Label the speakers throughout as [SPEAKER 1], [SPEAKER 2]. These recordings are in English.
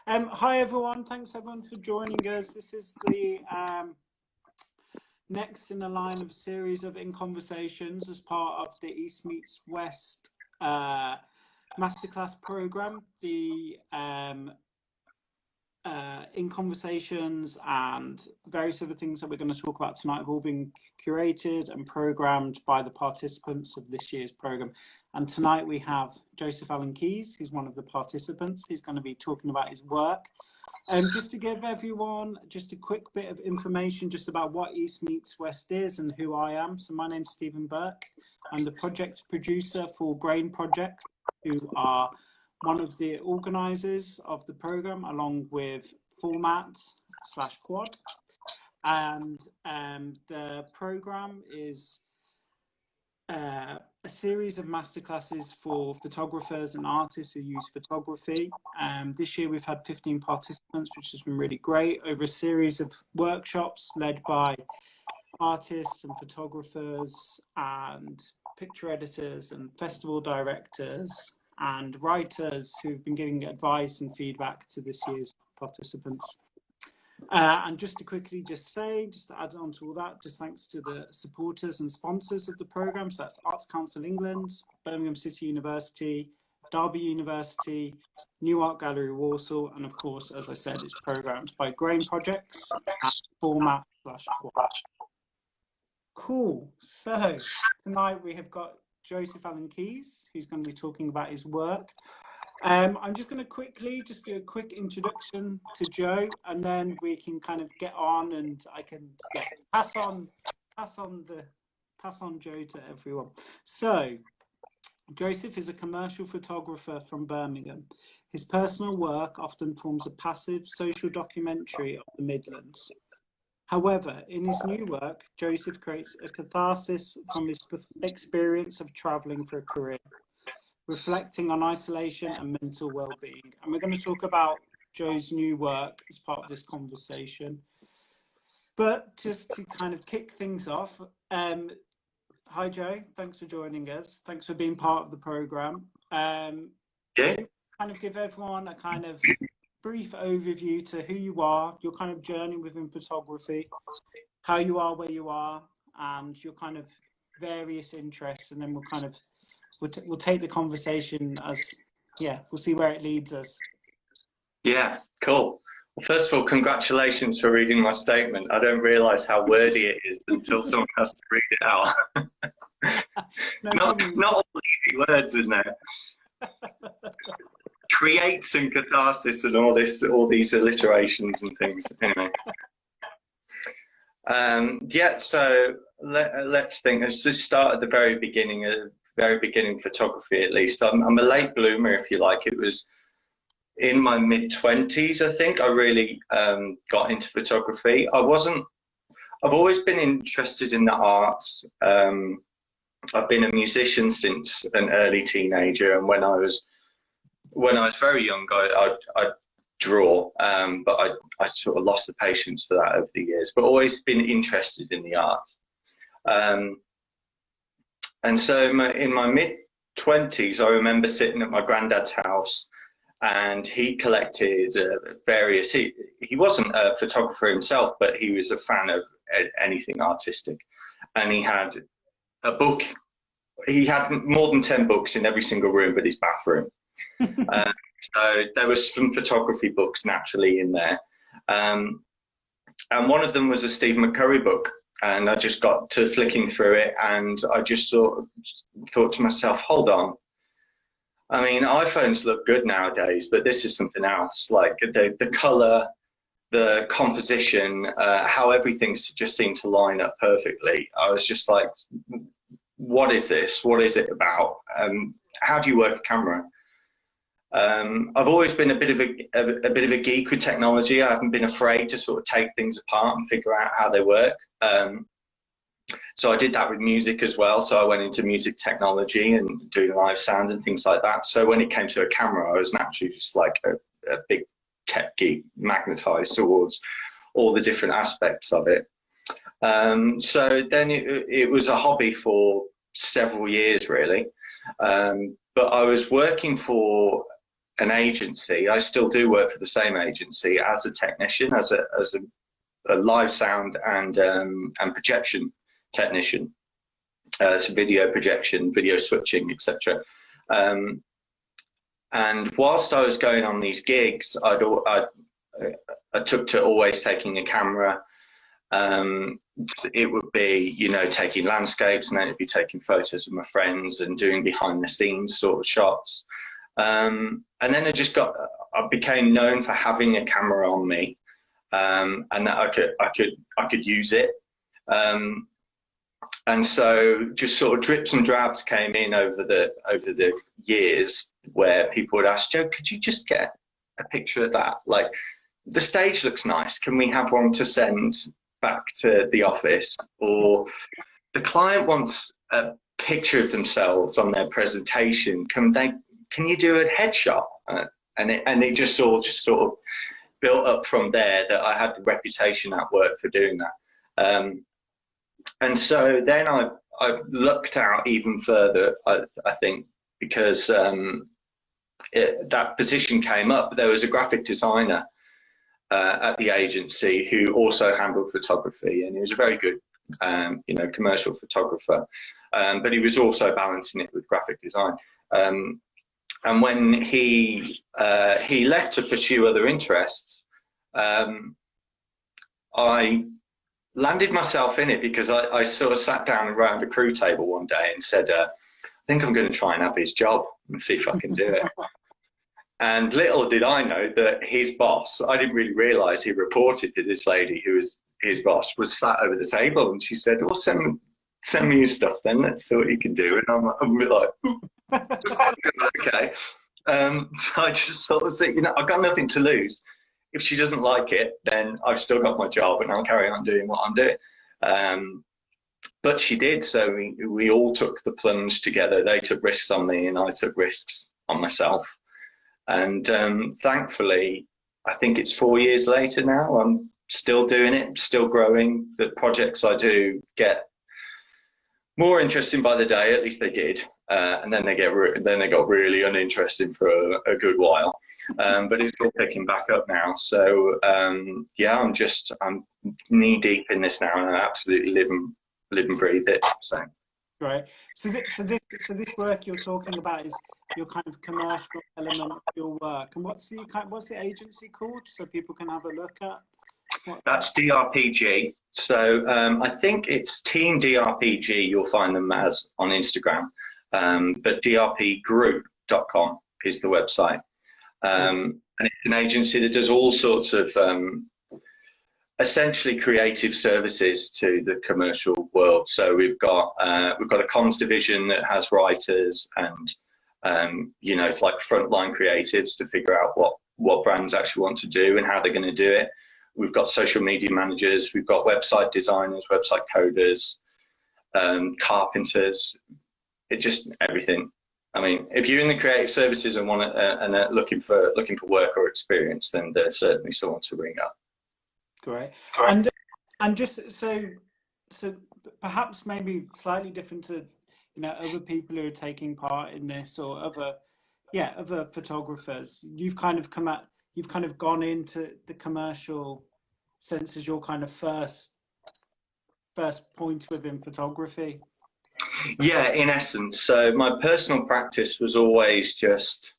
[SPEAKER 1] Hi everyone, thanks everyone for joining us. This is the next in a line of series of In Conversations as part of the East Meets West Masterclass program. The In Conversations and various other things that we're going to talk about tonight have all been curated and programmed by the participants of this year's program. And tonight we have Joseph Allen Keyes, who's one of the participants. He's going to be talking about his work. Just to give everyone just a quick bit of information just about what East Meets West is and who I am. So my name's Stephen Burke. I'm the project producer for Grain Project, who are one of the organisers of the programme, along with Format/Quad. And the programme is a series of masterclasses for photographers and artists who use photography. This year we've had 15 participants, which has been really great, over a series of workshops led by artists and photographers and picture editors and festival directors and writers who've been giving advice and feedback to this year's participants. And just to quickly just to add on to all that, just thanks to the supporters and sponsors of the programme. So that's Arts Council England, Birmingham City University, Derby University, New Art Gallery Warsaw, and of course, as I said, it's programmed by Grain Projects at Format/Quad. Cool. So tonight we have got Joseph Allen Keyes, who's going to be talking about his work. I'm just going to quickly just do a quick introduction to Joe, and then we can kind of get on, and I can pass on Joe to everyone. So Joseph is a commercial photographer from Birmingham. His personal work often forms a passive social documentary of the Midlands. However, in his new work, Joseph creates a catharsis from his experience of travelling for a career, reflecting on isolation and mental well-being. And we're going to talk about Joe's new work as part of this conversation. But just to kind of kick things off, hi Joe, thanks for joining us. Thanks for being part of the programme. Kind of give everyone a kind of brief overview to who you are, your kind of journey within photography, how you are where you are, and your kind of various interests, and then we'll take the conversation as, we'll see where it leads us. Yeah, cool.
[SPEAKER 2] Well, first of all, congratulations for reading my statement. I don't realise how wordy it is until someone has to read it out. not all easy words in there. Creates and catharsis and all these alliterations and things. Anyway. So let's think. Let's just start at the very beginning photography, at least. I'm a late bloomer, if you like. It was in my mid-20s, I think, I really got into photography. I've always been interested in the arts. I've been a musician since an early teenager, and when I was very young, I draw, but I sort of lost the patience for that over the years, but always been interested in the arts. And so in my mid-20s, I remember sitting at my granddad's house, and he collected various, he wasn't a photographer himself, but he was a fan of anything artistic. And he had a book, he had more than 10 books in every single room but his bathroom. So there was some photography books naturally in there. And one of them was a Stephen Burke book. And I just got to flicking through it, and I just thought to myself, hold on. I mean, iPhones look good nowadays, but this is something else. Like the color, the composition, how everything just seemed to line up perfectly. I was just like, what is this? What is it about? How do you work a camera? I've always been a bit of a geek with technology. I haven't been afraid to sort of take things apart and figure out how they work. So I did that with music as well. So I went into music technology and doing live sound and things like that. So when it came to a camera, I was naturally just like a big tech geek, magnetized towards all the different aspects of it. So then it was a hobby for several years, really. But I was working for an agency. I still do work for the same agency as a technician, as a live sound and projection technician, so video projection, video switching, etc. And whilst I was going on these gigs, I took to always taking a camera. It would be, you know, taking landscapes, and then it'd be taking photos of my friends and doing behind the scenes sort of shots. And then I became known for having a camera on me, and that I could use it. And so just sort of drips and drabs came in over the years, where people would ask, Joe, could you just get a picture of that? Like, the stage looks nice. Can we have one to send back to the office? Or the client wants a picture of themselves on their presentation. Can you do a headshot? And it just sort of built up from there, that I had the reputation at work for doing that. And so then I looked out even further, I think, because that position came up. There was a graphic designer at the agency who also handled photography, and he was a very good, you know, commercial photographer, but he was also balancing it with graphic design. And when he left to pursue other interests, I landed myself in it, because I sort of sat down around a crew table one day and said, I think I'm going to try and have his job and see if I can do it. And little did I know that his boss, I didn't really realise he reported to this lady who was his boss, was sat over the table, and she said, well, send me your stuff then, let's see what you can do. And I'm like, okay. So I just sort of said, you know, I've got nothing to lose. If she doesn't like it, then I've still got my job, and I'll carry on doing what I'm doing. But she did, so we all took the plunge together. They took risks on me, and I took risks on myself. And thankfully, I think it's 4 years later now, I'm still doing it, still growing. The projects I do get more interesting by the day, at least they did. And then they got really uninteresting for a good while. But it's all picking back up now. So yeah, I'm knee deep in this now, and I absolutely live and breathe it. So
[SPEAKER 1] right. So this work you're talking about is your kind of commercial element of your work. And what's the agency called, so people can have a look at?
[SPEAKER 2] That's DRPG. So I think it's Team DRPG. You'll find them as on Instagram, but drpgroup.com is the website. And it's an agency that does all sorts of essentially creative services to the commercial world. So we've got a comms division that has writers and you know, like frontline creatives to figure out what brands actually want to do and how they're going to do it. We've got social media managers, we've got website designers, website coders, carpenters, just everything. I mean, if you're in the creative services and looking for work or experience, then there's certainly someone to ring up.
[SPEAKER 1] Great. And just so perhaps maybe slightly different to, you know, other people who are taking part in this, or other photographers. You've kind of gone into the commercial sense as your kind of first point within photography.
[SPEAKER 2] Yeah, in essence. So my personal practice was always just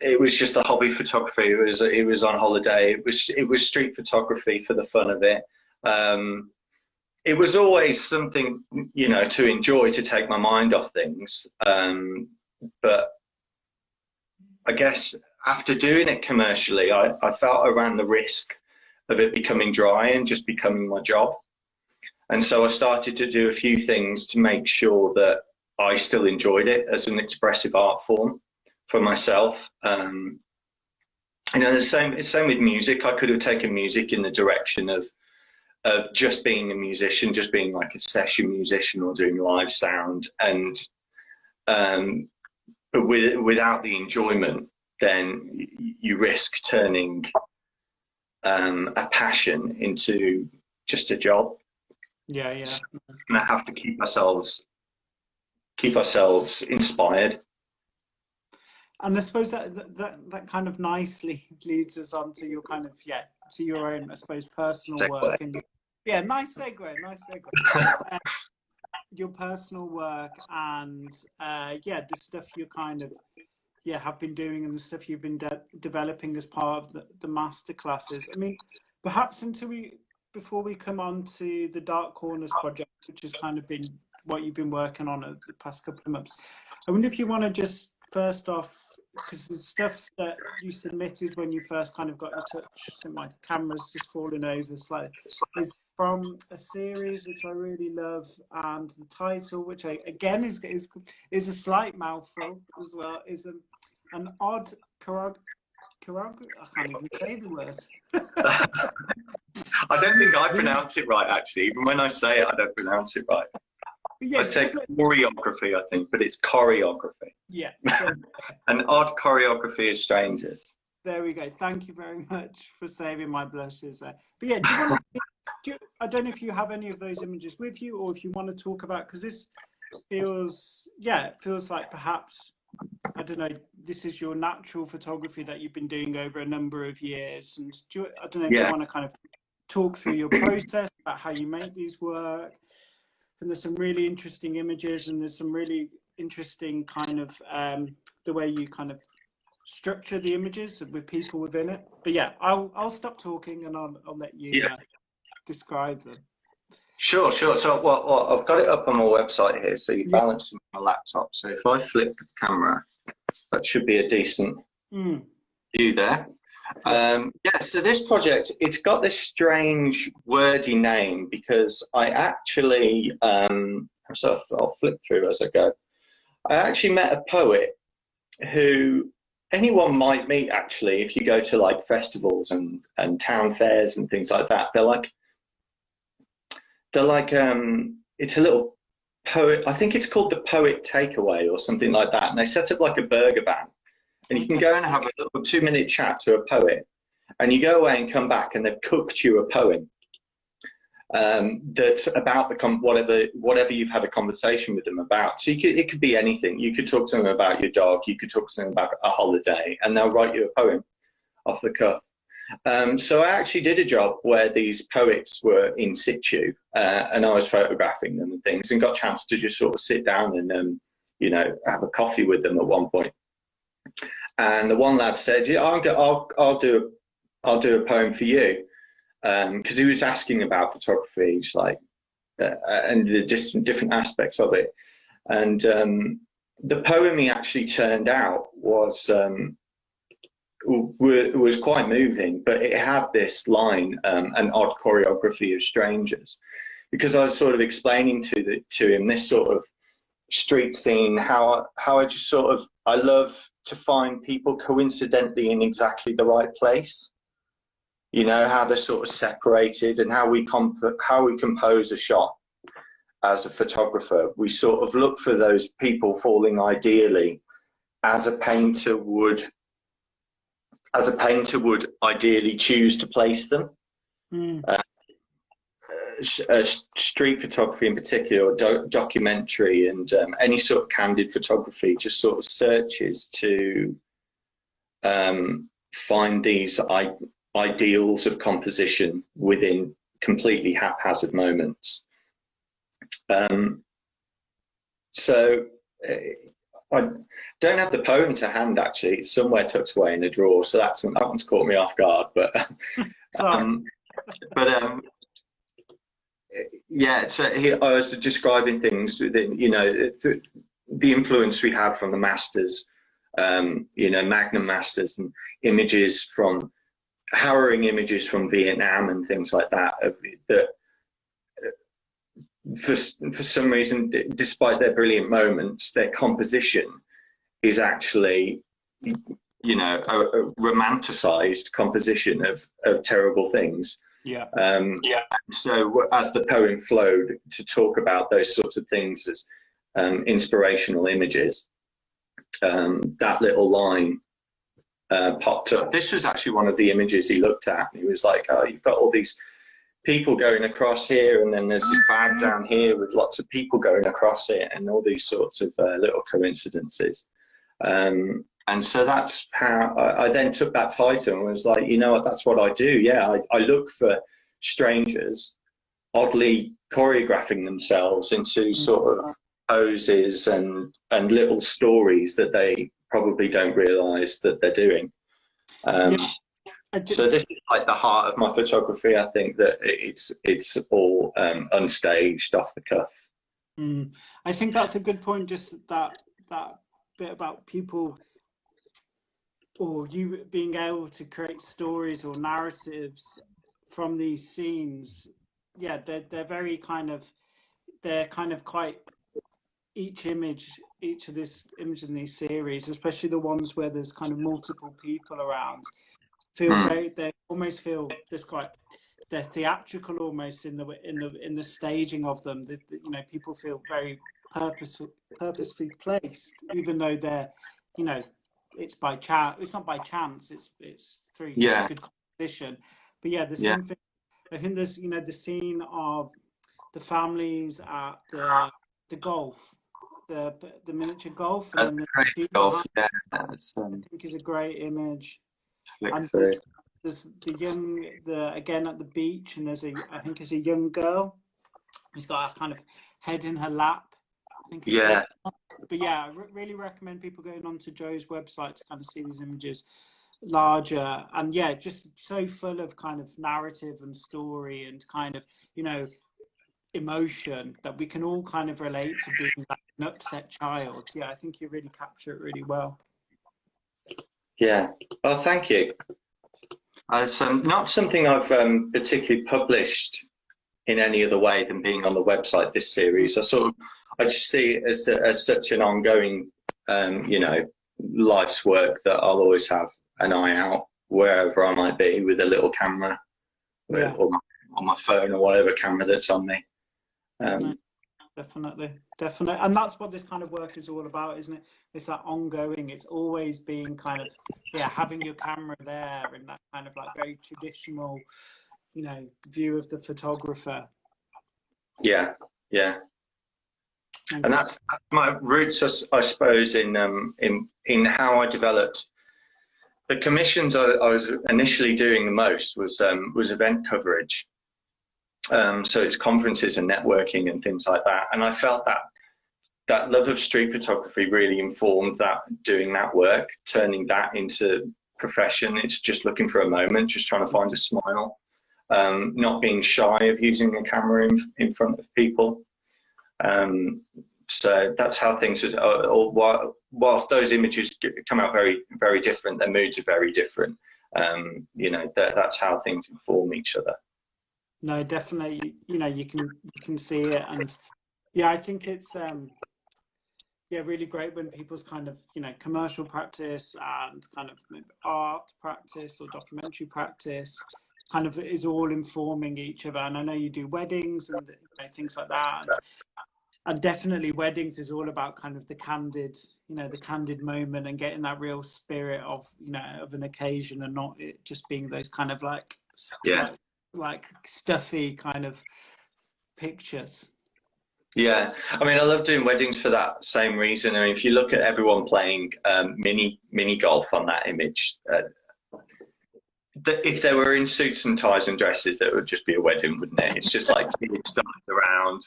[SPEAKER 2] a hobby photography. It was on holiday. It was street photography for the fun of it. It was always something, you know, to enjoy, to take my mind off things. But I guess after doing it commercially, I felt I ran the risk of it becoming dry and just becoming my job. And so I started to do a few things to make sure that I still enjoyed it as an expressive art form for myself. You know, the same with music. I could have taken music in the direction of just being a musician, just being like a session musician or doing live sound, and but without the enjoyment, then you risk turning a passion into just a job.
[SPEAKER 1] Yeah.
[SPEAKER 2] So, and I have to keep ourselves inspired.
[SPEAKER 1] And I suppose that kind of nicely leads us on to your kind of, to your own, I suppose, personal work. And yeah, nice segue, nice segue. Your personal work and the stuff you kind of have been doing and the stuff you've been developing as part of the masterclasses. I mean, perhaps before we come on to the Dark Corners project, which has kind of been what you've been working on over the past couple of months, I wonder if you want to just first off, because the stuff that you submitted when you first kind of got in touch, so my camera's just falling over slightly, is from a series which I really love, and the title, which again is a slight mouthful as well, is an odd I can't even say the word.
[SPEAKER 2] I don't think I pronounce it right, actually. Even when I say it, I don't pronounce it right. I say choreography, I think, but it's choreography.
[SPEAKER 1] Yeah.
[SPEAKER 2] An odd choreography of strangers.
[SPEAKER 1] There we go. Thank you very much for saving my blushes there. But yeah, I don't know if you have any of those images with you, or if you want to talk about, because this feels like perhaps, I don't know, this is your natural photography that you've been doing over a number of years. And I don't know if you want to kind of talk through your process, about how you make these work. And there's some really interesting images, and there's some really interesting kind of the way you kind of structure the images with people within it. But yeah, I'll stop talking and I'll let you describe them. Sure.
[SPEAKER 2] So I've got it up on my website here, so you balance it on my laptop. So if I flip the camera, that should be a decent view there. So this project, it's got this strange wordy name because I actually, so I'll flip through as I go. I actually met a poet who anyone might meet, actually, if you go to like festivals and town fairs and things like that. They're like it's a little poet, I think it's called the Poet Takeaway or something like that, and they set up like a burger van. And you can go and have a little 2-minute chat to a poet, and you go away and come back, and they've cooked you a poem that's about whatever you've had a conversation with them about. So it could be anything. You could talk to them about your dog. You could talk to them about a holiday, and they'll write you a poem off the cuff. So I actually did a job where these poets were in situ, and I was photographing them and things, and got a chance to just sort of sit down and have a coffee with them at one point. And the one lad said, "Yeah, I'll do a poem for you," because he was asking about photography, just like and the different aspects of it. And the poem he actually turned out was quite moving, but it had this line, "an odd choreography of strangers," because I was sort of explaining to him this sort of street scene, how I just sort of, I love to find people coincidentally in exactly the right place, how they're sort of separated, and how we compose a shot as a photographer. We sort of look for those people falling ideally, as a painter would ideally choose to place them. Street photography in particular, or documentary, and any sort of candid photography just sort of searches to find these ideals of composition within completely haphazard moments. So I don't have the poem to hand, actually. It's somewhere tucked away in a drawer, so that one's caught me off guard. But so I was describing things within, the influence we have from the masters, Magnum masters, and images from harrowing images from Vietnam and things like that. That for some reason, despite their brilliant moments, their composition is actually, a romanticized composition of terrible things. So as the poem flowed to talk about those sorts of things as inspirational images, that little line popped up. This was actually one of the images he looked at, and he was like, "Oh, you've got all these people going across here, and then there's this bag down here with lots of people going across it, and all these sorts of little coincidences." And And so that's how I then took that title and was like, you know what, that's what I do. Yeah, I look for strangers oddly choreographing themselves into sort of poses and little stories that they probably don't realize that they're doing. So this is like the heart of my photography. I think that it's all unstaged, off the cuff.
[SPEAKER 1] I think that's a good point, just that bit about people, or you being able to create stories or narratives from these scenes. Yeah, they're very kind of, they're kind of quite, each of this image in these series, especially the ones where there's kind of multiple people around, feel very, they almost feel this quite, they're theatrical almost in the staging of them. You know, people feel very purposefully placed, even though they're, you know, it's by chance. It's not by chance. It's through good composition. But yeah, there's something. I think there's, you know, the scene of the families at the golf, the miniature golf, and the golf. Yeah, I think is a great image. And there's again at the beach, and I think there's a young girl who's got a kind of head in her lap. I think but yeah, I really recommend people going onto Joe's website to kind of see these images larger, and yeah, just so full of kind of narrative and story and kind of, you know, emotion that we can all kind of relate to being like an upset child. Yeah, I think you really capture it really well. Yeah.
[SPEAKER 2] Oh, thank you. It's not something I've particularly published in any other way than being on the website, this series. I just see it as such an ongoing, you know, life's work that I'll always have an eye out wherever I might be with a little camera, or on my phone or whatever camera that's on me.
[SPEAKER 1] Definitely. And that's what this kind of work is all about, isn't it? It's that ongoing, it's always being kind of, having your camera there and that kind of like very traditional, you know, view of the photographer. Yeah.
[SPEAKER 2] And that's my roots, I suppose, in how I developed the commissions. I was initially doing the most was event coverage. So it's conferences and networking and things like that. And I felt that love of street photography really informed that, doing that work, turning that into profession. It's just looking for a moment, just trying to find a smile, not being shy of using a camera in front of people. So that's how things are, whilst those images come out very, very different, their moods are very different. You know, that's how things inform each other.
[SPEAKER 1] No, definitely. You know, you can see it, and yeah, I think it's really great when people's kind of, you know, commercial practice and kind of art practice or documentary practice kind of is all informing each other. And I know you do weddings and, you know, things like that. And definitely weddings is all about kind of the candid moment and getting that real spirit of, you know, of an occasion, and not it just being those kind of like stuffy kind of pictures.
[SPEAKER 2] Yeah, I mean, I love doing weddings for that same reason. I mean, if you look at everyone playing mini golf on that image, if they were in suits and ties and dresses, that would just be a wedding, wouldn't it? It's just like kids dancing around,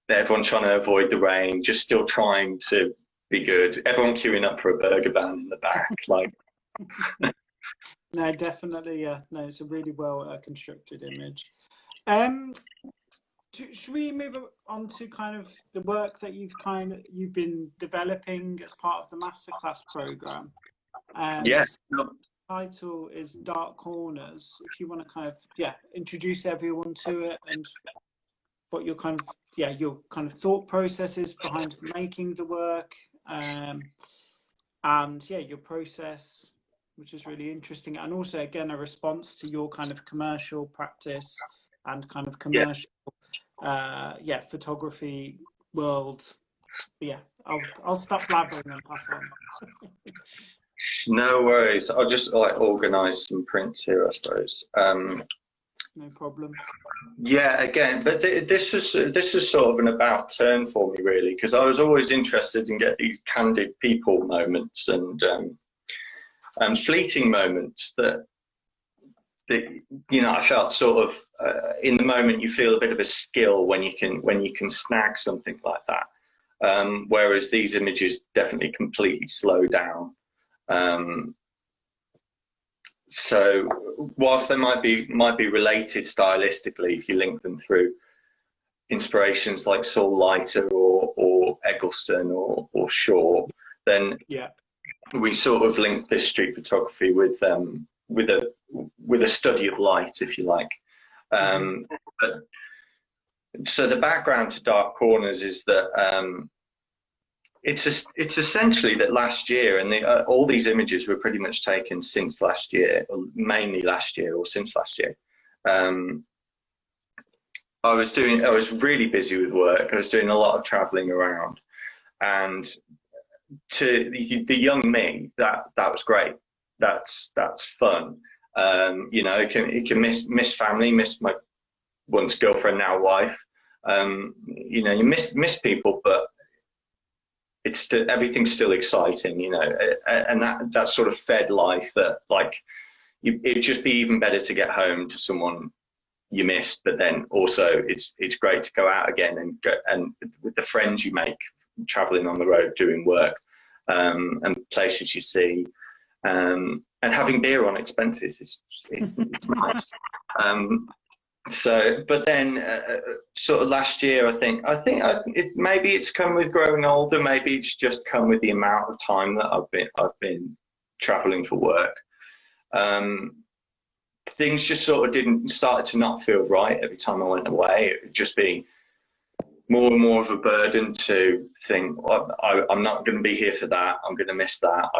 [SPEAKER 2] everyone trying to avoid the rain, just still trying to be good. Everyone queuing up for a burger band in the back, like.
[SPEAKER 1] No, definitely, yeah. No, it's a really well constructed image. Should we move on to kind of the work that you've been developing as part of the Masterclass program?
[SPEAKER 2] Yes.
[SPEAKER 1] The title is Dark Corners. If you want to kind of introduce everyone to it, and what your kind of thought processes behind making the work, and your process, which is really interesting, and also again a response to your kind of commercial practice and kind of commercial photography world. Yeah, I'll stop blabbering and pass on.
[SPEAKER 2] No worries. I'll just organise some prints here, I suppose.
[SPEAKER 1] no problem.
[SPEAKER 2] Yeah, again, but this is sort of an about turn for me, really, because I was always interested in get these candid people moments and fleeting moments that I felt sort of in the moment you feel a bit of a skill when you can snag something like that, whereas these images definitely completely slow down. So whilst they might be related stylistically, if you link them through inspirations like Saul Leiter or Eggleston or Shaw, then
[SPEAKER 1] yeah,
[SPEAKER 2] we sort of link this street photography with a study of light, if you like. But, so the background to Dark Corners is that it's essentially that last year, and all these images were pretty much taken since last year, or mainly last year or since last year. I was really busy with work. I was doing a lot of traveling around, and to the young me, that was great. That's fun. It can miss family, miss my once girlfriend, now wife. You miss people, but it's still, everything's still exciting, and that sort of fed life. That it'd just be even better to get home to someone you missed, but then also it's great to go out again and with the friends you make traveling on the road doing work, and places you see, and having beer on expenses it's nice. But then sort of last year, I think maybe it's come with growing older. Maybe it's just come with the amount of time that I've been traveling for work. Things just sort of started to not feel right every time I went away. It would just be more and more of a burden to think, well, I'm not going to be here for that. I'm going to miss that.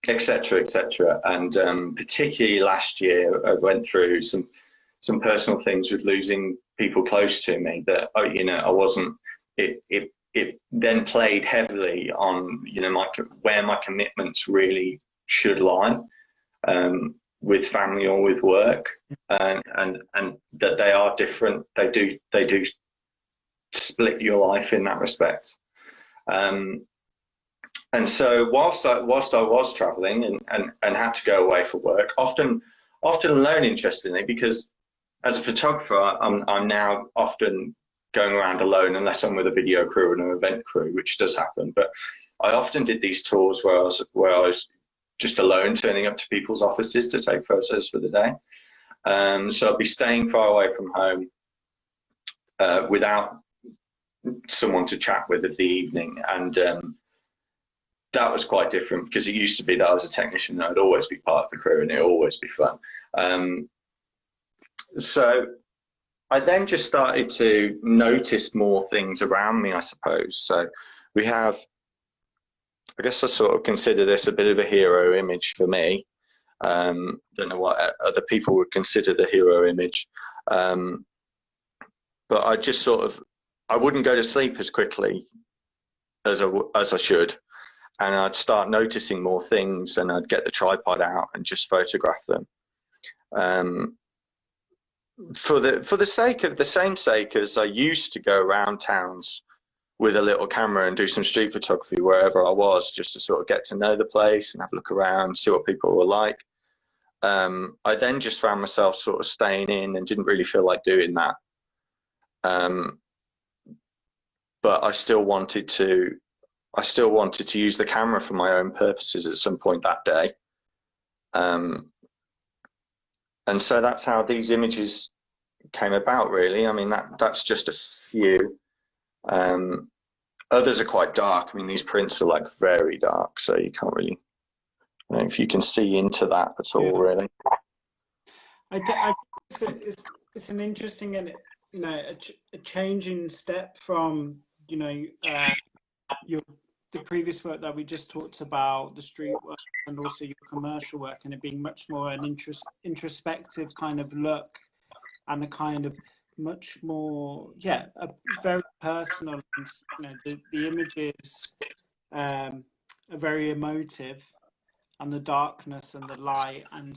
[SPEAKER 2] Etc., etc. And particularly last year, I went through some personal things with losing people close to me that I wasn't. It then played heavily on where my commitments really should lie, with family or with work, and that they are different. They do split your life in that respect. And so whilst I was traveling and had to go away for work, often alone, interestingly, because as a photographer, I'm now often going around alone unless I'm with a video crew and an event crew, which does happen. But I often did these tours where I was just alone, turning up to people's offices to take photos for the day. So I'd be staying far away from home without someone to chat with of the evening, and that was quite different, because it used to be that I was a technician and I'd always be part of the crew and it'd always be fun. So I then just started to notice more things around me, I suppose. So we have, I guess I sort of consider this a bit of a hero image for me. Don't know what other people would consider the hero image. But I just sort of, I wouldn't go to sleep as quickly as I should. And I'd start noticing more things, and I'd get the tripod out and just photograph them, for the same sake as I used to go around towns with a little camera and do some street photography wherever I was, just to sort of get to know the place and have a look around, see what people were like. I then just found myself sort of staying in and didn't really feel like doing that. But I still wanted to use the camera for my own purposes at some point that day. And so that's how these images came about, really. I mean, that's just a few. Others are quite dark. I mean, these prints are like very dark, so you can't really, I don't know if you can see into that at all, really.
[SPEAKER 1] I it's an interesting and a changing step from the previous work that we just talked about, the street work and also your commercial work, and it being much more an introspective kind of look, and a kind of much more, a very personal, the images are very emotive, and the darkness and the light, and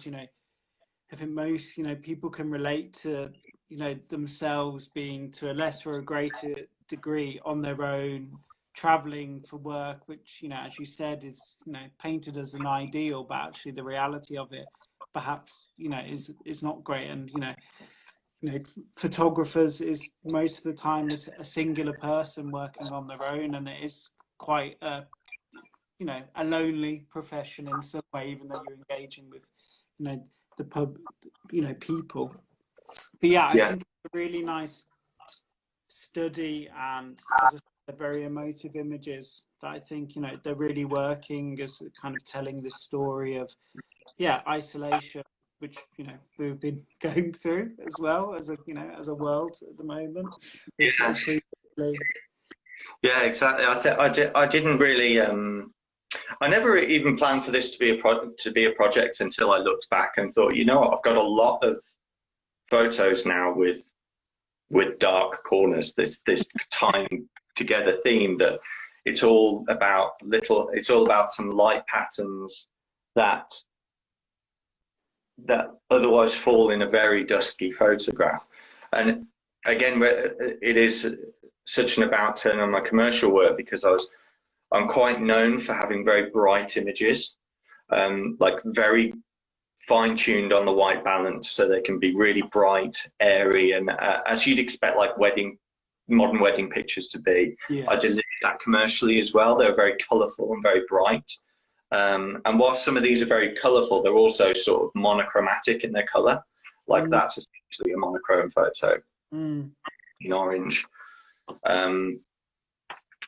[SPEAKER 1] I think most, people can relate to, themselves being to a lesser or greater degree on their own, traveling for work, which, as you said, is, painted as an ideal, but actually the reality of it perhaps, is not great. And, photographers is most of the time a singular person working on their own, and it is quite a lonely profession in some way, even though you're engaging with the people. But yeah, I think it's a really nice study, and as I said, they're very emotive images that I think they're really working as kind of telling this story of isolation, which we've been going through as well as a world at the moment.
[SPEAKER 2] Yeah, yeah, exactly. I didn't really I never even planned for this to be a project until I looked back and thought, what, I've got a lot of photos now with dark corners, this tying together theme that it's all about some light patterns that otherwise fall in a very dusky photograph. And again, it is such an about turn on my commercial work, because I'm quite known for having very bright images, like very fine-tuned on the white balance, so they can be really bright, airy, and as you'd expect, like modern wedding pictures to be. I delivered that commercially as well. They're very colourful and very bright. And while some of these are very colourful, they're also sort of monochromatic in their colour. Like that's essentially a monochrome photo in orange.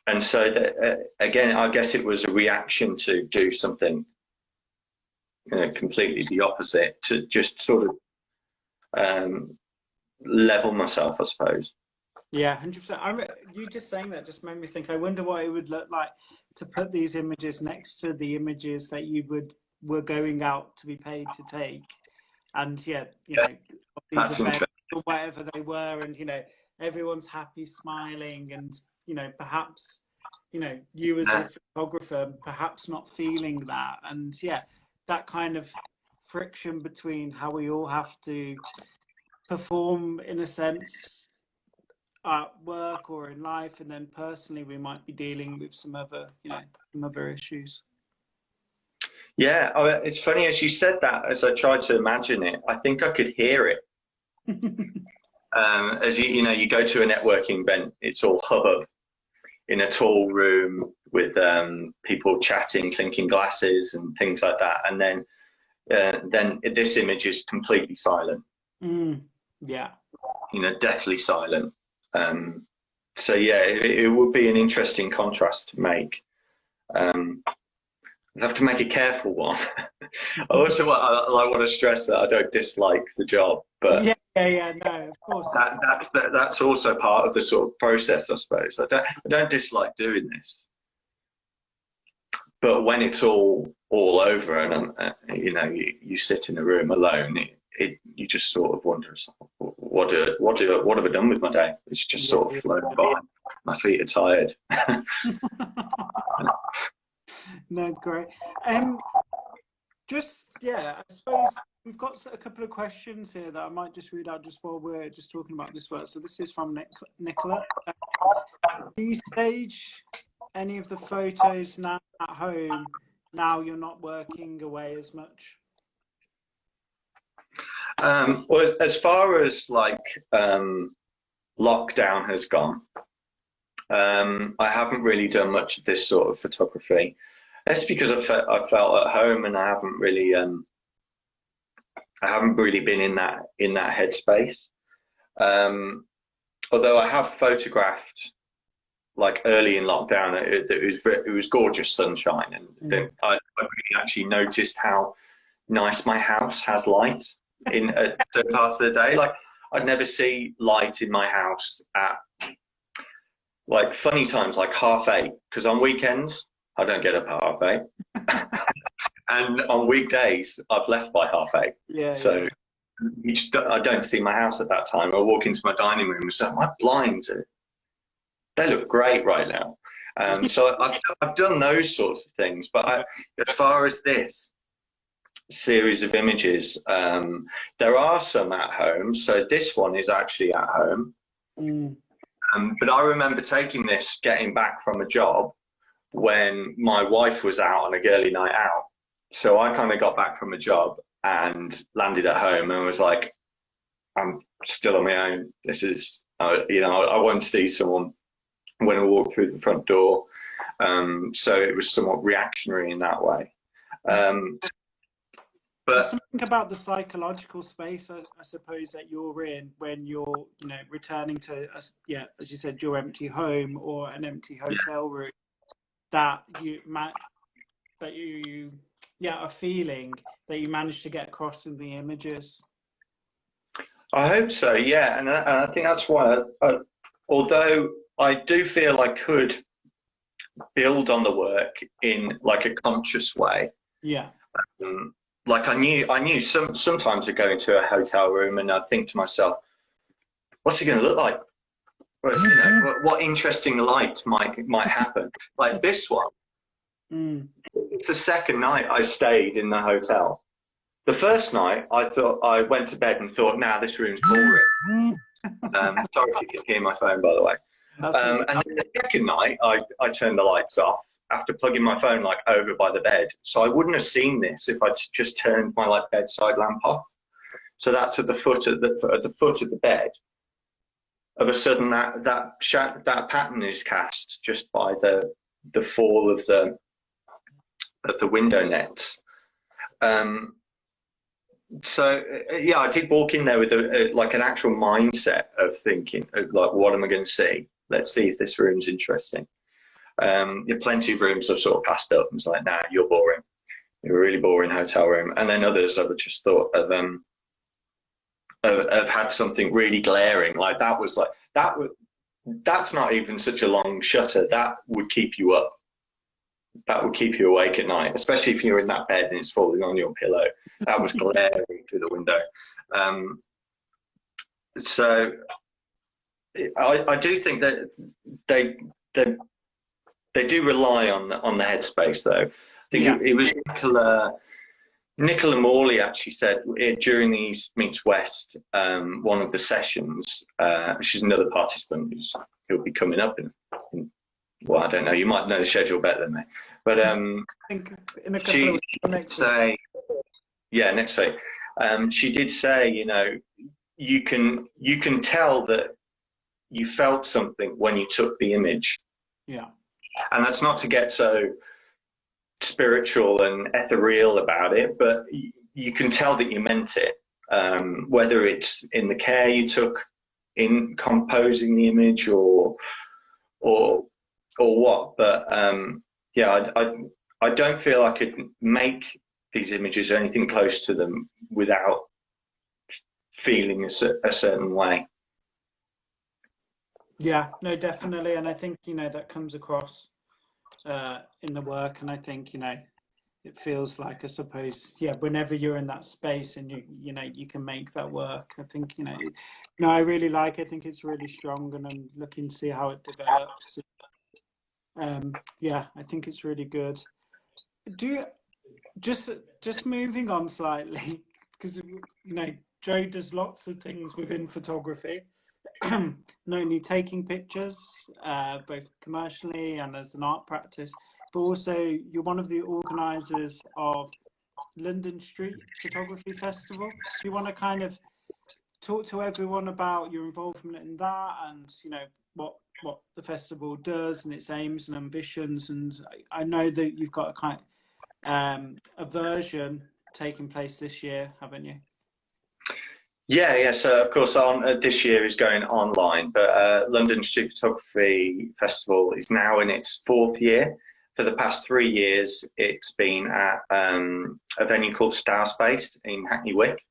[SPEAKER 2] And so again, I guess it was a reaction to do something completely the opposite, to just sort of level myself, I suppose.
[SPEAKER 1] Yeah, 100%. You just saying that just made me think, I wonder what it would look like to put these images next to the images that you were going out to be paid to take. And these events or whatever they were, and everyone's happy, smiling, and perhaps you as a photographer perhaps not feeling that. And that kind of friction between how we all have to perform in a sense at work or in life, and then personally we might be dealing with some other issues.
[SPEAKER 2] Yeah, it's funny as you said that, as I tried to imagine it, I think I could hear it. As you go to a networking event, it's all hubbub in a tall room with people chatting, clinking glasses and things like that, and then this image is completely silent. Deathly silent. So it would be an interesting contrast to make. I'd have to make a careful one. I also want to stress that I don't dislike the job, but
[SPEAKER 1] no, of course.
[SPEAKER 2] That's also part of the sort of process, I suppose. I don't dislike doing this, but when it's all over and you sit in a room alone, you just sort of wonder, what have I done with my day? It's just sort of flown by. My feet are tired.
[SPEAKER 1] No, great. I suppose we've got a couple of questions here that I might just read out just while we're just talking about this work. So this is from Nicola. Do you stage any of the photos now at home, now you're not working away as much?
[SPEAKER 2] Well, as far as lockdown has gone, I haven't really done much of this sort of photography. That's because I felt at home, and I haven't really been in that headspace. Although I have photographed early in lockdown, it was gorgeous sunshine, and then I really actually noticed how nice my house has light in certain parts of the day. I'd never see light in my house at funny times, like 8:30, because on weekends I don't get up at 8:30, and on weekdays I've left by 8:30. So I don't see my house at that time. I walk into my dining room and say, my blinds they look great right now. So I've done those sorts of things, but as far as this, series of images. There are some at home, so this one is actually at home. But I remember taking this, getting back from a job when my wife was out on a girly night out. So I kind of got back from a job and landed at home and was like, I'm still on my own. This is, you know, I won't see someone when I walk through the front door. So it was somewhat reactionary in that way. But
[SPEAKER 1] there's something about the psychological space, I suppose, that you're in when you're, you know, returning to, yeah, as you said, your empty home or an empty hotel room, that you a feeling that you managed to get across in the images.
[SPEAKER 2] I hope so, yeah, and I think that's why, although I do feel I could build on the work in like a conscious way. Yeah. Like I knew sometimes I go into a hotel room and I think to myself, what's it going to look like? Whereas, you know, what interesting light might happen. Like this one, it's the second night I stayed in the hotel. The first night I went to bed and thought, nah, this room's boring. Sorry if you can hear my phone, by the way. And then the second night I turned the lights off after plugging my phone like over by the bed. So I wouldn't have seen this if I just turned my like bedside lamp off. So that's at the foot of the bed. Of a sudden that pattern is cast just by the fall of the window nets. So yeah, I did walk in there with like an actual mindset of thinking like, what am I going to see? Let's see if this room's interesting. There are plenty of rooms I've sort of passed up and was like, nah, you're boring. You're a really boring hotel room. And then others I've just thought of had something really glaring. Like that was like, that's not even such a long shutter. That would keep you up. That would keep you awake at night, especially if you're in that bed and it's falling on your pillow. That was glaring through the window. So I do think that they do rely on the headspace, though. I think it was Nicola Morley actually said during the East Meets West, one of the sessions, she's another participant who'll be coming up in well, I don't know, you might know the schedule better than me, but
[SPEAKER 1] I think in a couple of weeks, next week.
[SPEAKER 2] Yeah, next week. She did say, you know, you can tell that you felt something when you took the image. Yeah. And that's not to get so spiritual and ethereal about it, but you can tell that you meant it, whether it's in the care you took in composing the image or what. But yeah, I don't feel I could make these images or anything close to them without feeling a certain way.
[SPEAKER 1] Yeah, no, definitely. And I think, you know, that comes across in the work. And I think, you know, it feels like, I suppose, yeah, whenever you're in that space and you know, you can make that work. I think, you know, I really like it. I think it's really strong and I'm looking to see how it develops. Yeah, I think it's really good. Do you just moving on slightly, because, you know, Joe does lots of things within photography. Not only taking pictures, both commercially and as an art practice, but also you're one of the organisers of London Street Photography Festival. Do you want to kind of talk to everyone about your involvement in that and, you know, what the festival does and its aims and ambitions? And I know that you've got a kind of a version taking place this year, haven't you?
[SPEAKER 2] Yeah. So of course, this year is going online, but London Street Photography Festival is now in its 4th year. For the past 3 years, it's been at a venue called Star Space in Hackney Wick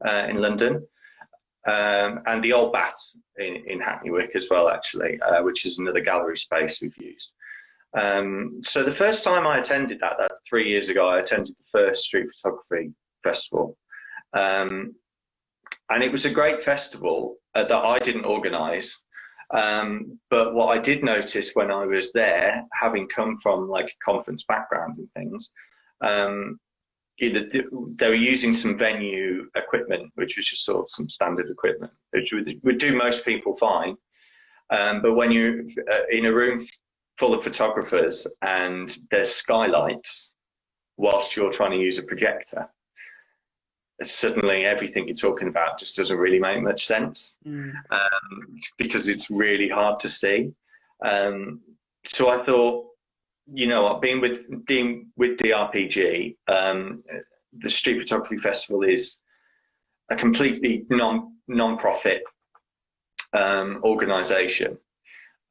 [SPEAKER 2] in London, and the Old Baths in Hackney Wick as well, actually, which is another gallery space we've used. So the first time I attended that's 3 years ago, I attended the first Street Photography Festival. And it was a great festival that I didn't organise. But what I did notice when I was there, having come from like a conference background and things, they were using some venue equipment, which was just sort of some standard equipment, which would do most people fine. But when you're in a room full of photographers and there's skylights whilst you're trying to use a projector, suddenly everything you're talking about just doesn't really make much sense, because it's really hard to see. So I thought, you know, being with DRPG, the Street Photography Festival is a completely non-profit organisation.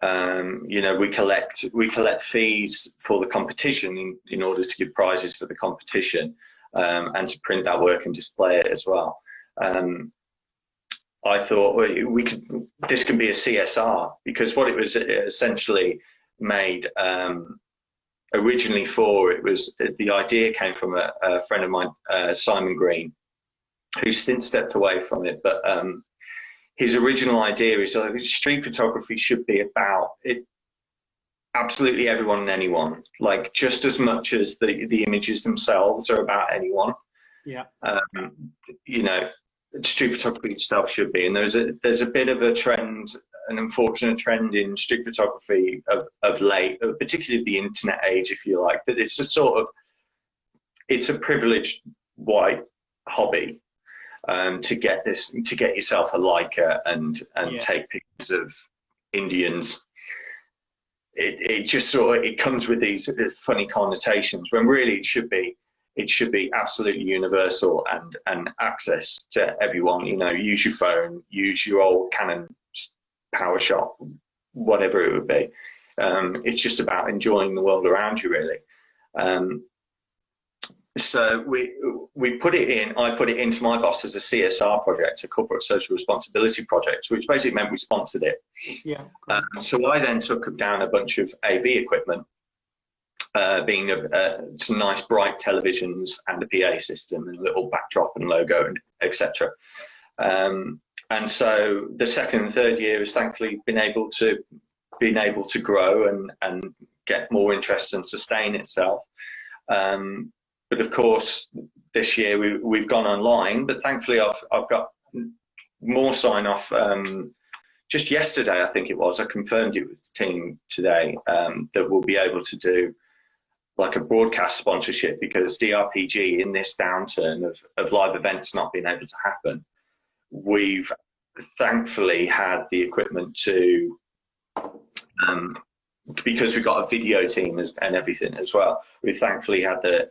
[SPEAKER 2] You know, we collect fees for the competition in order to give prizes for the competition, and to print that work and display it as well. I thought this can be a CSR, because what it was essentially made originally for, the idea came from a friend of mine, Simon Green, who's since stepped away from it, but his original idea is street photography should be about it, absolutely everyone and anyone, like just as much as the images themselves are about anyone.
[SPEAKER 1] Yeah.
[SPEAKER 2] You know, street photography itself should be, and there's a bit of a trend, an unfortunate trend in street photography of late, particularly the internet age, if you like, that it's a privileged white hobby, to get yourself a Leica and take pictures of Indians. It just sort of, it comes with these funny connotations, when really it should be absolutely universal and access to everyone. You know, use your phone, use your old Canon PowerShot, whatever it would be. It's just about enjoying the world around you, really. So we put it in. I put it into my boss as a CSR project, a corporate social responsibility project, which basically meant we sponsored it.
[SPEAKER 1] Yeah.
[SPEAKER 2] So I then took down a bunch of AV equipment, being some nice bright televisions and a PA system and a little backdrop and logo and etc. And so the second and third year has thankfully been able to grow and get more interest and sustain itself. But of course, this year we've gone online. But thankfully, I've got more sign off. Just yesterday, I think it was, I confirmed it with the team today, that we'll be able to do like a broadcast sponsorship, because DRPG, in this downturn of live events not being able to happen, we've thankfully had the equipment to, because we've got a video team and everything as well, we've thankfully had the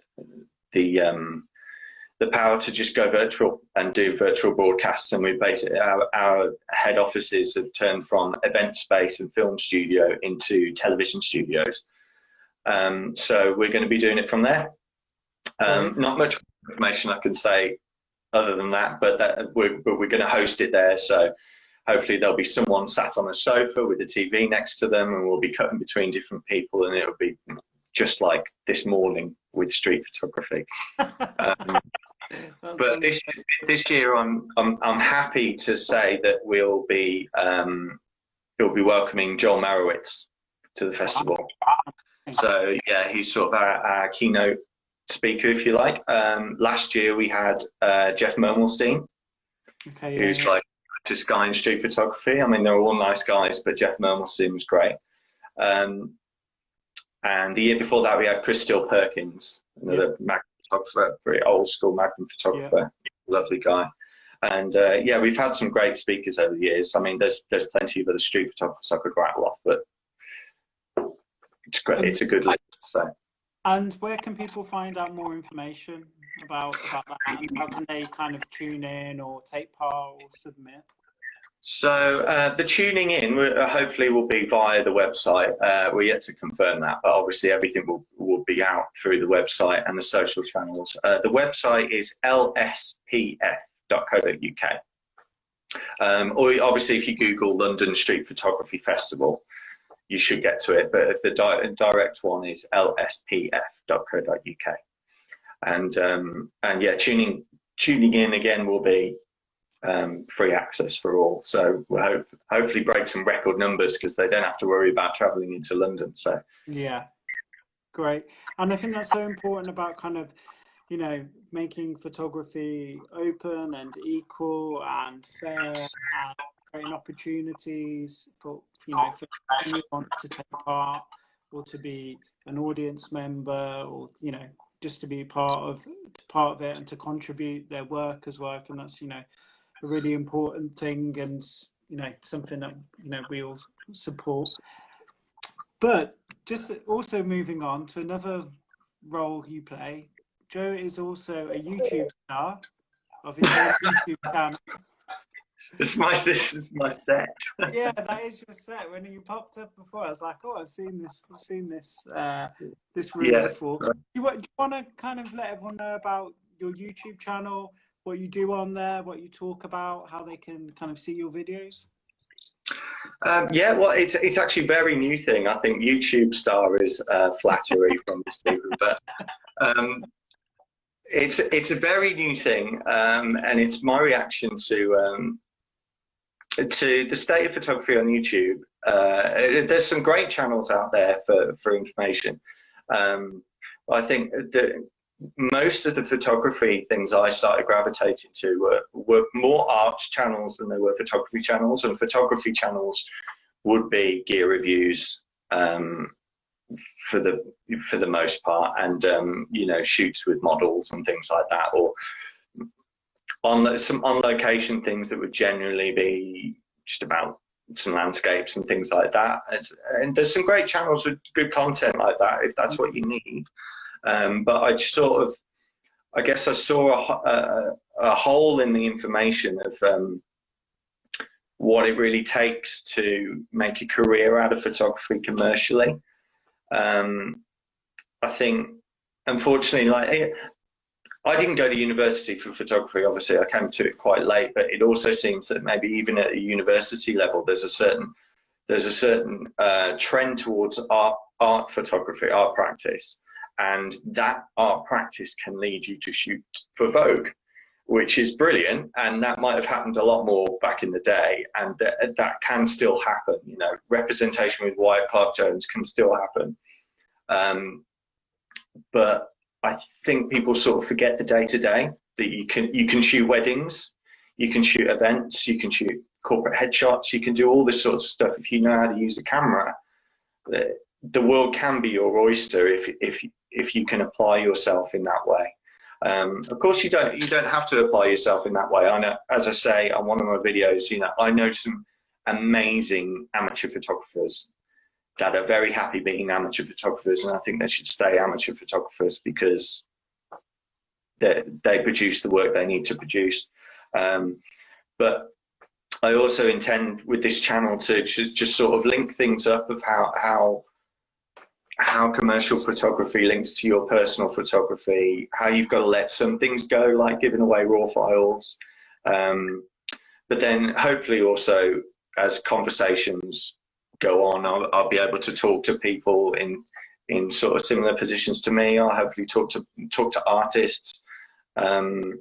[SPEAKER 2] power to just go virtual and do virtual broadcasts. And we basically, our head offices have turned from event space and film studio into television studios. So we're going to be doing it from there. Not much information I can say other than that, but we're going to host it there. So hopefully there'll be someone sat on a sofa with a TV next to them, and we'll be cutting between different people, and it'll be just like this morning with street photography. But this year, I'm happy to say that we'll be welcoming Joel Marowitz to the festival. So yeah, he's sort of our keynote speaker, if you like. Last year we had Jeff Mermelstein, who's like this guy in street photography. I mean, they're all nice guys, but Jeff Mermelstein was great. And the year before that, we had Chris Steele Perkins, another Magnum photographer, very old school Magnum photographer, lovely guy. And yeah, we've had some great speakers over the years. I mean, there's plenty of other street photographers I could rattle off, but it's great. It's a good list. So.
[SPEAKER 1] And where can people find out more information about that? How can they kind of tune in or take part or submit?
[SPEAKER 2] So the tuning in hopefully will be via the website. We're yet to confirm that, but obviously everything will be out through the website and the social channels. The website is lspf.co.uk. Or obviously if you Google London Street Photography Festival, you should get to it. But if the direct one is lspf.co.uk. And yeah, tuning in again will be free access for all. So we'll hopefully break some record numbers, because they don't have to worry about traveling into London. So
[SPEAKER 1] yeah, great. And I think that's so important about kind of you know, making photography open and equal and fair, and creating opportunities for, you know, for anyone to take part or to be an audience member, or, you know, just to be part of it and to contribute their work as well. I think that's, you know, a really important thing, and, you know, something that, you know, we all support. But just also moving on to another role you play, Joe is also a YouTube star of his own YouTube channel.
[SPEAKER 2] This is my set.
[SPEAKER 1] Yeah, that is your set. When you popped up before, I was like, oh, I've seen this room before.
[SPEAKER 2] Right.
[SPEAKER 1] Do you want to kind of let everyone know about your YouTube channel, what you do on there, what you talk about, how they can kind of see your videos?
[SPEAKER 2] Yeah, well, it's actually a very new thing. I think YouTube star is flattery from Stephen, but it's a very new thing, and it's my reaction to the state of photography on YouTube. There's some great channels out there for information. I think that most of the photography things I started gravitating to were more arts channels than they were photography channels, and photography channels would be gear reviews for the most part, and you know, shoots with models and things like that, or some on location things that would generally be just about some landscapes and things like that. And there's some great channels with good content like that if that's what you need. But I just sort of, I guess I saw a hole in the information of what it really takes to make a career out of photography commercially. I think, unfortunately, like, I didn't go to university for photography. Obviously, I came to it quite late, but it also seems that maybe even at a university level, there's a certain trend towards art photography, art practice, and that art practice can lead you to shoot for Vogue, which is brilliant, and that might have happened a lot more back in the day, and that can still happen. You know, representation with Wyatt Clark Jones can still happen, but I think people sort of forget the day-to-day, that you can shoot weddings, you can shoot events, you can shoot corporate headshots, you can do all this sort of stuff if you know how to use a camera. The world can be your oyster if you can apply yourself in that way. Of course, you don't have to apply yourself in that way. I know, as I say on one of my videos, you know, I know some amazing amateur photographers that are very happy being amateur photographers, and I think they should stay amateur photographers because they produce the work they need to produce. But I also intend with this channel to just sort of link things up of how commercial photography links to your personal photography, how you've got to let some things go, like giving away raw files, but then hopefully also as conversations go on, I'll be able to talk to people in sort of similar positions to me. I'll hopefully talk to artists, and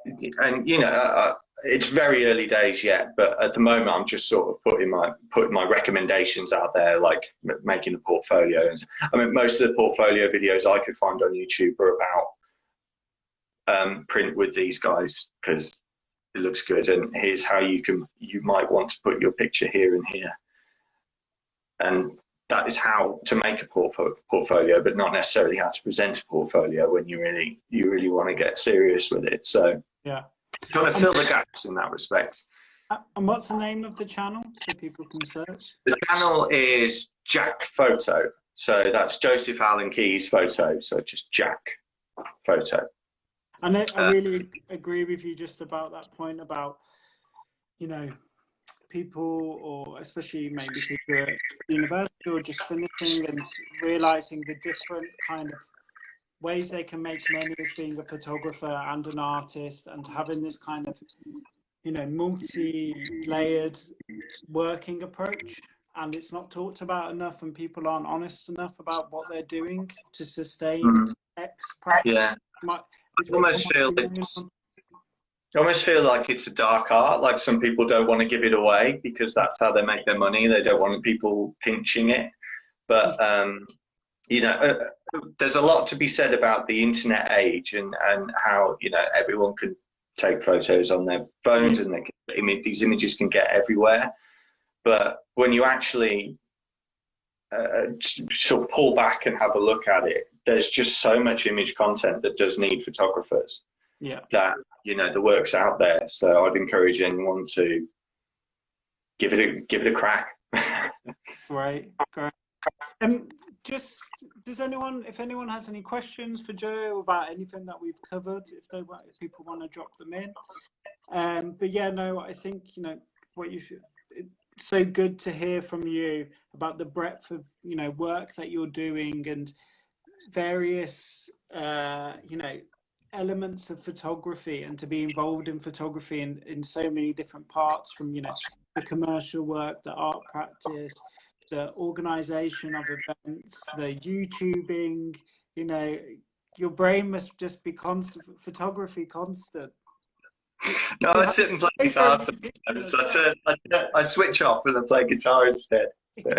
[SPEAKER 2] you know, it's very early days yet, but at the moment I'm just sort of putting my recommendations out there, like making a portfolio. I mean, most of the portfolio videos I could find on YouTube are about print with these guys because it looks good, and here's how you might want to put your picture here and here, and that is how to make a portfolio, but not necessarily how to present a portfolio when you really want to get serious with it. So
[SPEAKER 1] yeah,
[SPEAKER 2] kind of fill the gaps in that respect.
[SPEAKER 1] And what's the name of the channel so people can search?
[SPEAKER 2] The channel is Jack Photo, so that's Joseph Allen Key's photo, so just Jack Photo.
[SPEAKER 1] And I really agree with you just about that point about, you know, people, or especially maybe people at university or just finishing and realizing the different kind of ways they can make money as being a photographer and an artist, and having this kind of, you know, multi-layered working approch. And it's not talked about enough, and people aren't honest enough about what they're doing to sustain X practice.
[SPEAKER 2] Yeah. I almost feel like it's a dark art, like some people don't want to give it away because that's how they make their money. They don't want people pinching it. But, you know, there's a lot to be said about the internet age and how, you know, everyone can take photos on their phones and these images can get everywhere. But when you actually sort of pull back and have a look at it, there's just so much image content that does need photographers.
[SPEAKER 1] Yeah.
[SPEAKER 2] That, you know, the work's out there. So I'd encourage anyone to give it a crack.
[SPEAKER 1] Great. Just if anyone has any questions for Joe about anything that we've covered, if people want to drop them in. But yeah, no, I think, you know, it's so good to hear from you about the breadth of, you know, work that you're doing and various, you know, elements of photography, and to be involved in photography in so many different parts, from, you know, the commercial work, the art practice, the organization of events, the YouTubing. You know, your brain must just be constant, photography constant.
[SPEAKER 2] No, I sit and play guitar sometimes. I switch off and I play guitar instead. So.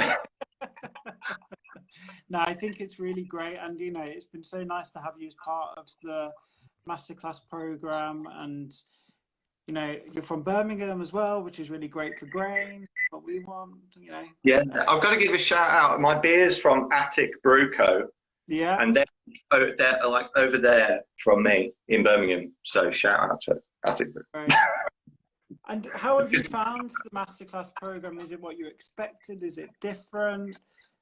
[SPEAKER 1] No, I think it's really great, and you know, it's been so nice to have you as part of the Masterclass program. And you know, you're from Birmingham as well, which is really great for grain. What we want, you know.
[SPEAKER 2] Yeah, I've got to give a shout out. My beer's from Attic Brew Co.
[SPEAKER 1] Yeah,
[SPEAKER 2] and they're like over there from me in Birmingham. So shout out to Attic Brew.
[SPEAKER 1] Right. And how have you found the Masterclass program? Is it what you expected? Is it different?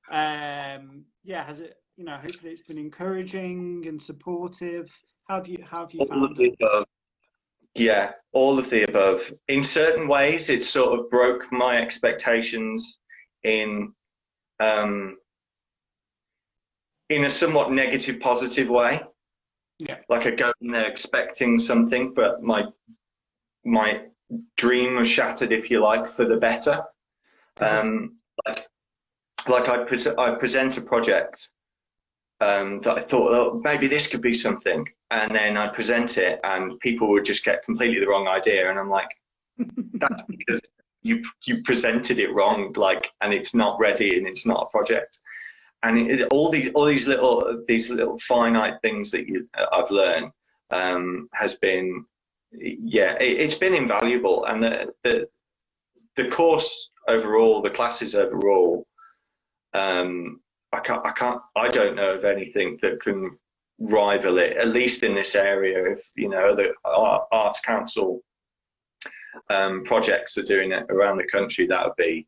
[SPEAKER 1] Yeah, has it, you know, hopefully it's been encouraging and supportive. How have you found it?
[SPEAKER 2] Above. Yeah, all of the above. In certain ways, it sort of broke my expectations in a somewhat negative, positive way.
[SPEAKER 1] Yeah.
[SPEAKER 2] Like I go in there expecting something, but my dream was shattered, if you like, for the better. Like I present a project that I thought, oh, maybe this could be something, and then I present it, and people would just get completely the wrong idea, and I'm like, that's because you presented it wrong, like, and it's not ready, and it's not a project. And all these little finite things that I've learned has been, yeah, it's been invaluable. And the course overall, the classes overall, I don't know of anything that can rival it, at least in this area. If you know, the Arts Council projects are doing it around the country, that would be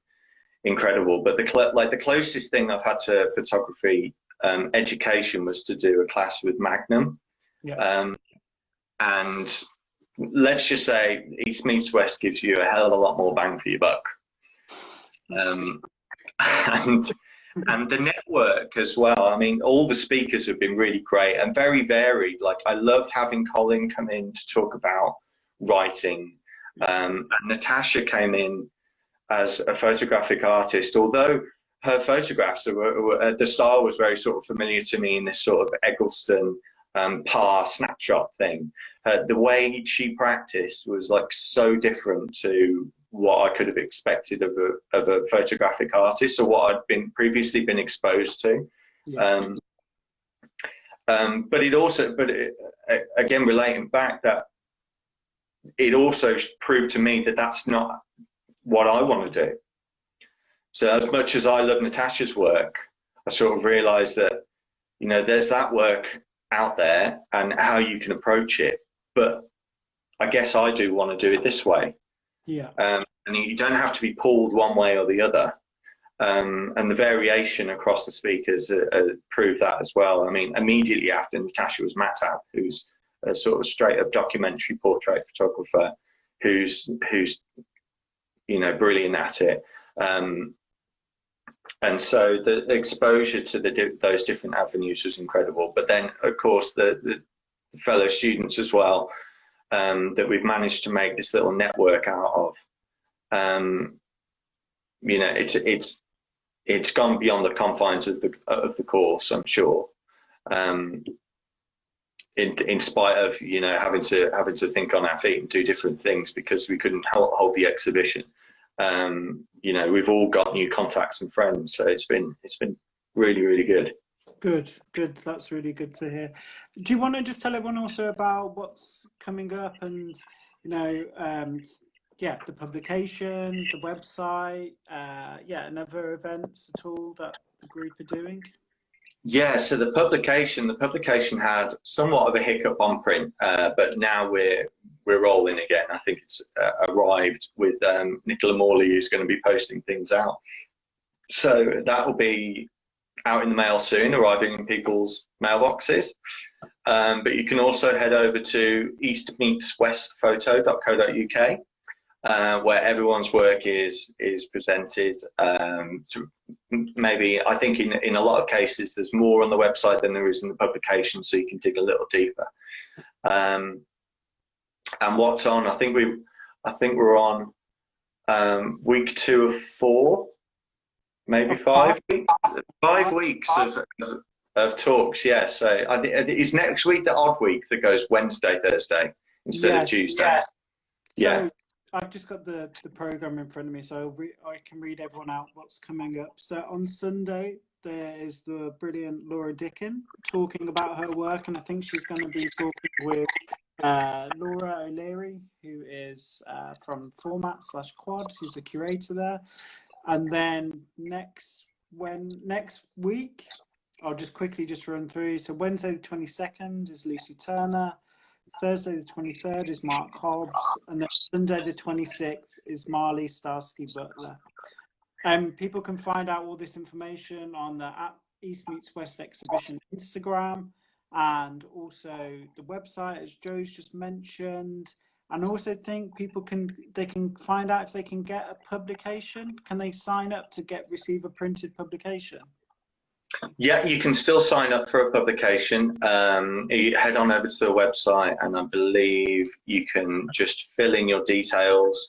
[SPEAKER 2] incredible. But the closest thing I've had to photography education was to do a class with Magnum.
[SPEAKER 1] Yeah.
[SPEAKER 2] And let's just say East meets West gives you a hell of a lot more bang for your buck. And the network as well. I mean, all the speakers have been really great and very varied. Like, I loved having Colin come in to talk about writing. And Natasha came in as a photographic artist, although her photographs the style was very sort of familiar to me in this sort of Eggleston par snapshot thing. The way she practiced was like so different to what I could have expected of a photographic artist, or what I'd previously been exposed to. Yeah. Again, relating back, that it also proved to me that that's not what I want to do. So as much as I love Natasha's work, I sort of realized that, you know, there's that work out there and how you can approach it, but I guess I do want to do it this way.
[SPEAKER 1] Yeah.
[SPEAKER 2] And you don't have to be pulled one way or the other. And the variation across the speakers proved that as well. I mean, immediately after Natasha was Matab, who's a sort of straight up documentary portrait photographer, who's you know, brilliant at it. And so the exposure to those different avenues was incredible. But then, of course, the fellow students as well, that we've managed to make this little network out of. You know, it's gone beyond the confines of the course, I'm sure. In spite of, you know, having to think on our feet and do different things because we couldn't hold the exhibition. You know, we've all got new contacts and friends, so it's been really, really good.
[SPEAKER 1] Good, good. That's really good to hear. Do you want to just tell everyone also about what's coming up and, you know, yeah, the publication, the website, yeah, and other events at all that the group are doing?
[SPEAKER 2] Yeah, so the publication had somewhat of a hiccup on print, but now we're rolling again. I think it's arrived with Nicola Morley, who's going to be posting things out. So that will be out in the mail soon, arriving in people's mailboxes. But you can also head over to eastmeetswestphoto.co.uk, where everyone's work is presented. Maybe I think in a lot of cases there's more on the website than there is in the publication, so you can dig a little deeper. And what's on? I think we're on week 2 of 4, maybe 5 weeks. 5 weeks of talks. Yeah. So I think it's next week the odd week that goes Wednesday, Thursday instead of Tuesday. Yeah.
[SPEAKER 1] So I've just got the program in front of me, so I can read everyone out what's coming up. So on Sunday, there is the brilliant Laura Dickin talking about her work, and I think she's going to be talking with Laura O'Leary, who is from Format/Quad, who's a curator there. And then next week, I'll just quickly run through. So Wednesday the 22nd is Lucy Turner. Thursday the 23rd is Mark Hobbs, and then Sunday the 26th is Marley Starsky Butler. People can find out all this information on the East Meets West exhibition Instagram, and also the website, as Joe's just mentioned. And I also think people can find out if they can get a publication. Can they sign up to receive a printed publication?
[SPEAKER 2] Yeah, you can still sign up for a publication. You head on over to the website, and I believe you can just fill in your details.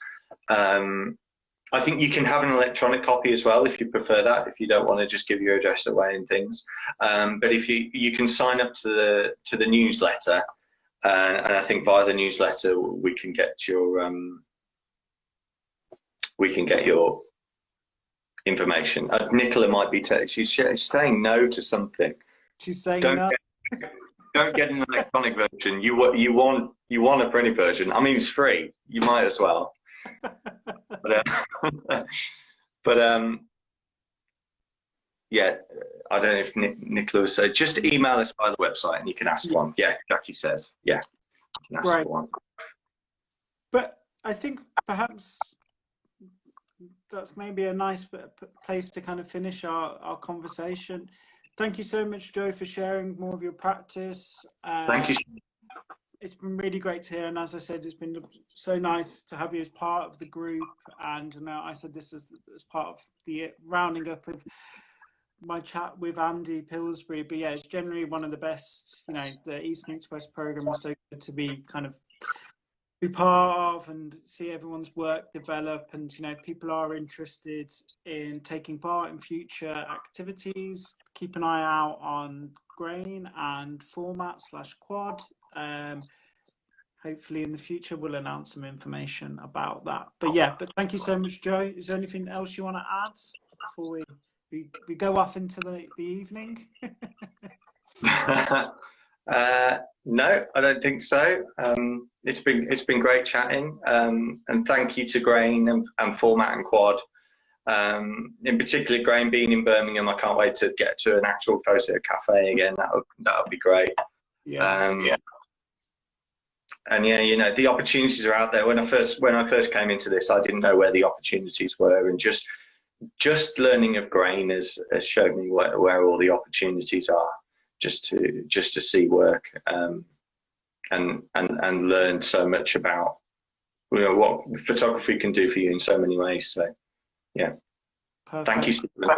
[SPEAKER 2] I think you can have an electronic copy as well if you prefer that, if you don't want to just give your address away and things. But if you can sign up to the newsletter, and I think via the newsletter we can get your information. Nicola might be she's saying no to something.
[SPEAKER 1] She's saying no.
[SPEAKER 2] Don't get an electronic version. You want a printed version. I mean, it's free. You might as well. But yeah, I don't know if Nicola was saying. Just email us by the website and you can ask one. Yeah, Jackie says. Yeah, you can ask one.
[SPEAKER 1] But I think perhaps that's maybe a nice place to kind of finish our conversation. Thank you so much, Joe, for sharing more of your practice.
[SPEAKER 2] Thank you.
[SPEAKER 1] It's been really great to hear, and as I said, it's been so nice to have you as part of the group. And I said this as part of the rounding up of my chat with Andy Pillsbury. But yeah, it's generally one of the best. The East Meets West program was so good to be part of and see everyone's work develop. And people are interested in taking part in future activities. Keep an eye out on Grain and Format/Quad. Hopefully in the future we'll announce some information about that. But thank you so much, Joe. Is there anything else you want to add before we go off into the evening?
[SPEAKER 2] No, I don't think so. It's been great chatting, and thank you to Grain and Format and Quad. In particular, Grain being in Birmingham, I can't wait to get to an actual photo cafe again. That would be great. Yeah. And yeah, the opportunities are out there. When I first came into this, I didn't know where the opportunities were, and just learning of Grain has showed me where all the opportunities are. Just to see work, and learn so much about what photography can do for you in so many ways. So yeah. Perfect. Thank you, Stephen.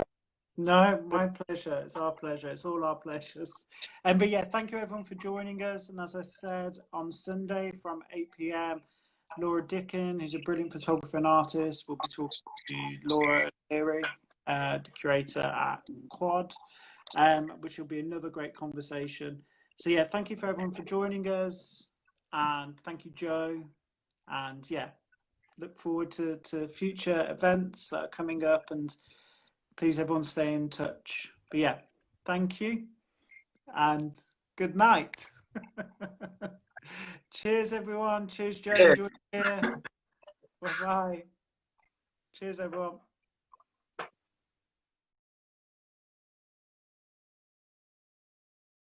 [SPEAKER 1] No, my pleasure. It's our pleasure. It's all our pleasures. But yeah, thank you everyone for joining us. And as I said, on Sunday from 8 p.m, Laura Dickin, who's a brilliant photographer and artist, will be talking to Laura O'Leary, the curator at Quad, which will be another great conversation. So yeah, thank you for everyone for joining us, and thank you, Joe. And yeah, look forward to future events that are coming up, and please everyone stay in touch. But yeah, thank you. and good night. Cheers, everyone. Cheers, Joe.
[SPEAKER 2] Yeah.
[SPEAKER 1] Enjoy here. Bye-bye. Cheers, everyone.